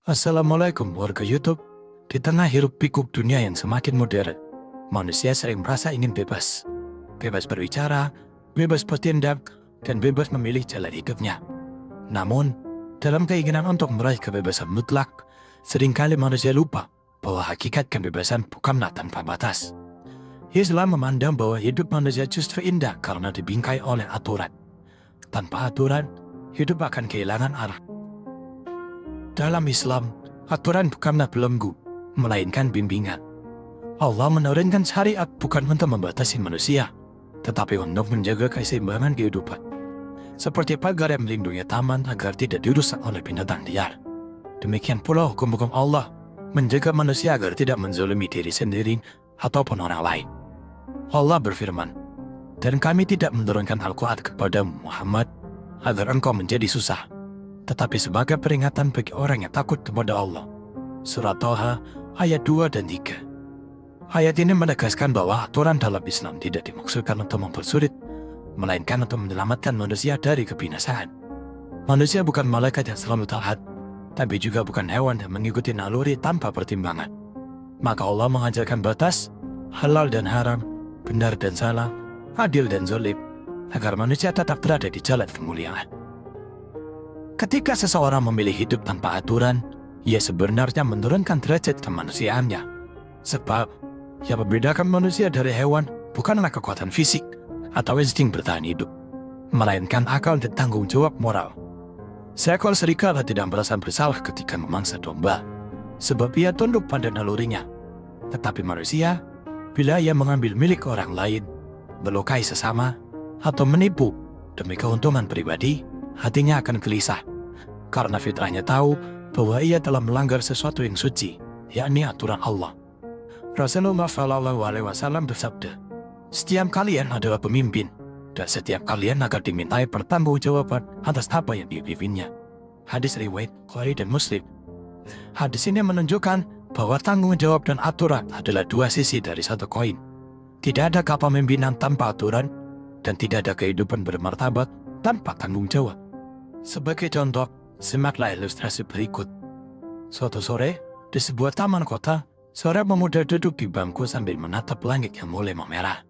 Assalamualaikum warga YouTube. Di tengah hiruk pikuk dunia yang semakin modern, manusia sering merasa ingin bebas. Bebas berbicara, bebas bertindak, dan bebas memilih jalan hidupnya. Namun, dalam keinginan untuk meraih kebebasan mutlak, seringkali manusia lupa bahwa hakikat kebebasan bukanlah tanpa batas. Islam memandang bahwa hidup manusia justru indah karena dibingkai oleh aturan. Tanpa aturan, hidup akan kehilangan arah. Dalam Islam, aturan bukanlah belenggu, melainkan bimbingan. Allah menurunkan syariat bukan untuk membatasi manusia, tetapi untuk menjaga keseimbangan kehidupan. Seperti pagar yang melindungi taman agar tidak dirusak oleh binatang liar. Demikian pula hukum-hukum Allah menjaga manusia agar tidak menzalimi diri sendiri ataupun orang lain. Allah berfirman, "Dan kami tidak menurunkan Al-Quran kepada Muhammad agar engkau menjadi susah, tetapi sebagai peringatan bagi orang yang takut kepada Allah." Surat Thaha ayat 2 dan 3. Ayat ini menegaskan bahwa aturan dalam Islam tidak dimaksudkan untuk mempersulit, melainkan untuk menyelamatkan manusia dari kebinasaan. Manusia bukan malaikat yang selalu taat, tapi juga bukan hewan yang mengikuti naluri tanpa pertimbangan. Maka Allah mengajarkan batas, halal dan haram, benar dan salah, adil dan zalim, agar manusia tetap berada di jalan kemuliaan. Ketika seseorang memilih hidup tanpa aturan, ia sebenarnya menurunkan derajat kemanusiaannya. Sebab, yang membedakan manusia dari hewan bukanlah kekuatan fisik atau insting bertahan hidup, melainkan akal dan tanggung jawab moral. Seekor serigala tidak merasa bersalah ketika memangsa domba, sebab ia tunduk pada nalurinya. Tetapi manusia, bila ia mengambil milik orang lain, melukai sesama, atau menipu demi keuntungan pribadi, hatinya akan gelisah, karena fitrahnya tahu bahwa ia telah melanggar sesuatu yang suci, yakni aturan Allah. Rasulullah SAW bersabda, "Setiap kalian adalah pemimpin, dan setiap kalian akan dimintai pertanggungjawaban atas apa yang dipimpinnya." Hadis riwayat Bukhari dan Muslim. Hadis ini menunjukkan bahwa tanggung jawab dan aturan adalah dua sisi dari satu koin. Tidak ada kepemimpinan tanpa aturan, dan tidak ada kehidupan bermartabat tanpa tanggung jawab. Sebagai contoh, simaklah ilustrasi berikut. Suatu sore, di sebuah taman kota, seorang pemuda duduk di bangku sambil menatap langit yang mulai memerah.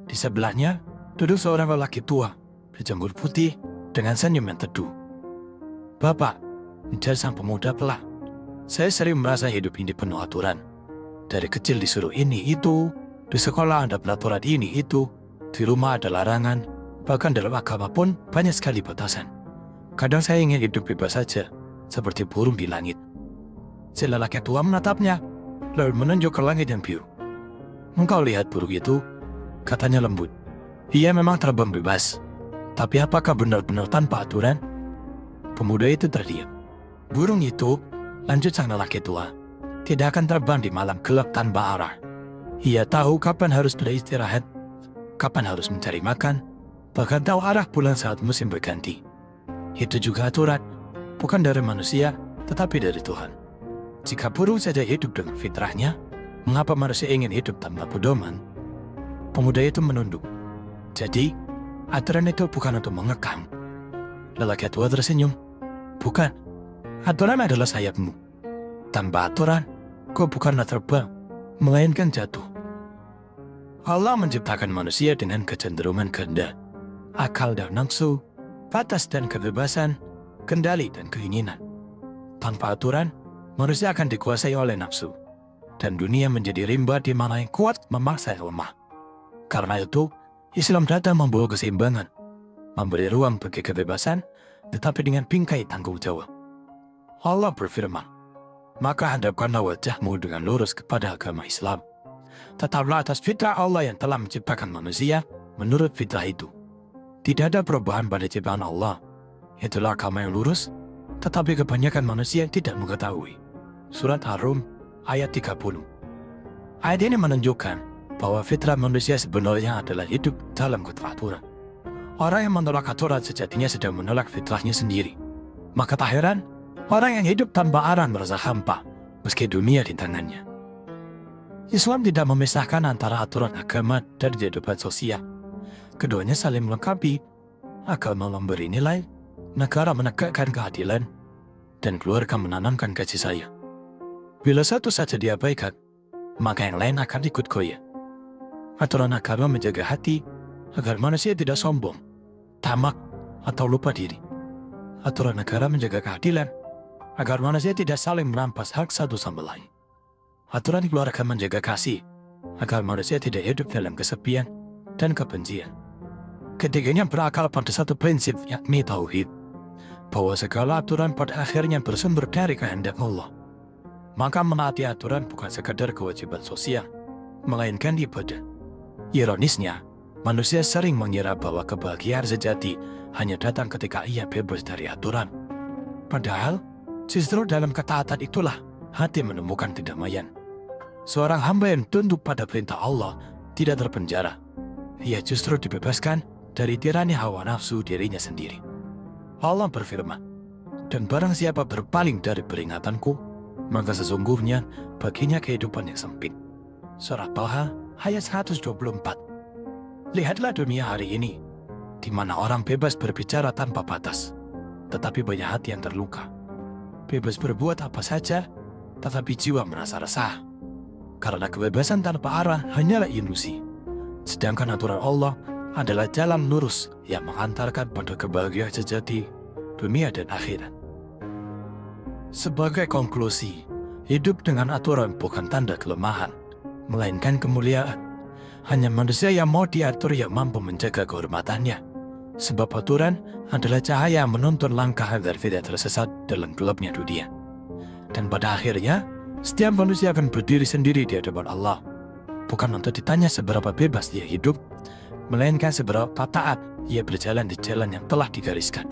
Di sebelahnya, duduk seorang lelaki tua, berjanggut putih, dengan senyum yang teduh. "Bapak," ujar sang pemuda pelan, "saya sering merasa hidup ini penuh aturan. Dari kecil disuruh ini itu, di sekolah ada peraturan ini itu, di rumah ada larangan, bahkan dalam agama pun banyak sekali batasan. Kadang saya ingin hidup bebas saja, seperti burung di langit." Si lelaki tua menatapnya, lalu menunjuk ke langit yang biru. "Engkau lihat burung itu?" katanya lembut. "Ia memang terbang bebas, tapi apakah benar-benar tanpa aturan?" Pemuda itu terdiam. "Burung itu," lanjut sang lelaki tua, "tidak akan terbang di malam gelap tanpa arah. Ia tahu kapan harus beristirahat, kapan harus mencari makan, bahkan tahu arah pulang saat musim berganti. Itu juga aturan, bukan dari manusia, tetapi dari Tuhan. Jika burung saja hidup dengan fitrahnya, mengapa manusia ingin hidup tanpa pedoman?" Pemuda itu menunduk. "Jadi, aturan itu bukan untuk mengekang?" Lelaki tua tersenyum. "Bukan, aturan adalah sayapmu. Tanpa aturan, kau bukanlah terbang, melainkan jatuh." Allah menciptakan manusia dengan kecenderungan kehendak, akal dan nafsu, batas dan kebebasan, kendali dan keinginan. Tanpa aturan, manusia akan dikuasai oleh nafsu, dan dunia menjadi rimba di mana yang kuat memaksa yang lemah. Karena itu, Islam datang membawa keseimbangan, memberi ruang bagi kebebasan, tetapi dengan bingkai tanggung jawab. Allah berfirman, "Maka hadapkanlah wajahmu dengan lurus kepada agama Islam. Tetaplah atas fitrah Allah yang telah menciptakan manusia menurut fitrah itu. Tidak ada perubahan pada ciptaan Allah. Itulah agama yang lurus, tetapi kebanyakan manusia tidak mengetahui." Surat Ar-Rum ayat 30. Ayat ini menunjukkan bahwa fitrah manusia sebenarnya adalah hidup dalam keteraturan. Orang yang menolak aturan sejatinya sedang menolak fitrahnya sendiri. Maka tak heran, orang yang hidup tanpa aturan merasa hampa, meski dunia di tangannya. Islam tidak memisahkan antara aturan agama dan kehidupan sosial. Keduanya saling melengkapi. Agama memberi nilai, negara menegakkan keadilan, dan keluarga menanamkan kasih sayang. Bila satu saja diabaikan, maka yang lain akan ikut goyah. Aturan agama menjaga hati agar manusia tidak sombong, tamak, atau lupa diri. Aturan negara menjaga keadilan agar manusia tidak saling merampas hak satu sama lain. Aturan keluarga menjaga kasih agar manusia tidak hidup dalam kesepian dan kebencian. Ketiganya berakal pada satu prinsip, yakni tauhid, bahwa segala aturan pada akhirnya bersumber dari kehendak Allah. Maka menaati aturan bukan sekadar kewajiban sosial, melainkan ibadah. Ironisnya, manusia sering mengira bahwa kebahagiaan sejati hanya datang ketika ia bebas dari aturan. Padahal, justru dalam ketaatan itulah hati menemukan kedamaian. Seorang hamba yang tunduk pada perintah Allah tidak terpenjara. Ia justru dibebaskan dari tirani hawa nafsu dirinya sendiri. Allah berfirman, "Dan barang siapa berpaling dari peringatanku, maka sesungguhnya baginya kehidupan yang sempit." Surah Taha ayat 124. Lihatlah dunia hari ini, di mana orang bebas berbicara tanpa batas, tetapi banyak hati yang terluka. Bebas berbuat apa saja, tetapi jiwa merasa resah. Karena kebebasan tanpa arah hanyalah ilusi. Sedangkan aturan Allah adalah jalan lurus yang mengantarkan pada kebahagiaan sejati dunia dan akhirat. Sebagai konklusi, hidup dengan aturan bukan tanda kelemahan, melainkan kemuliaan. Hanya manusia yang mau diatur yang mampu menjaga kehormatannya. Sebab aturan adalah cahaya yang menuntun langkah agar tidak tersesat dalam gelapnya dunia. Dan pada akhirnya, setiap manusia akan berdiri sendiri di hadapan Allah. Bukan untuk ditanya seberapa bebas dia hidup, melainkan seberapa taat ia berjalan di jalan yang telah digariskan.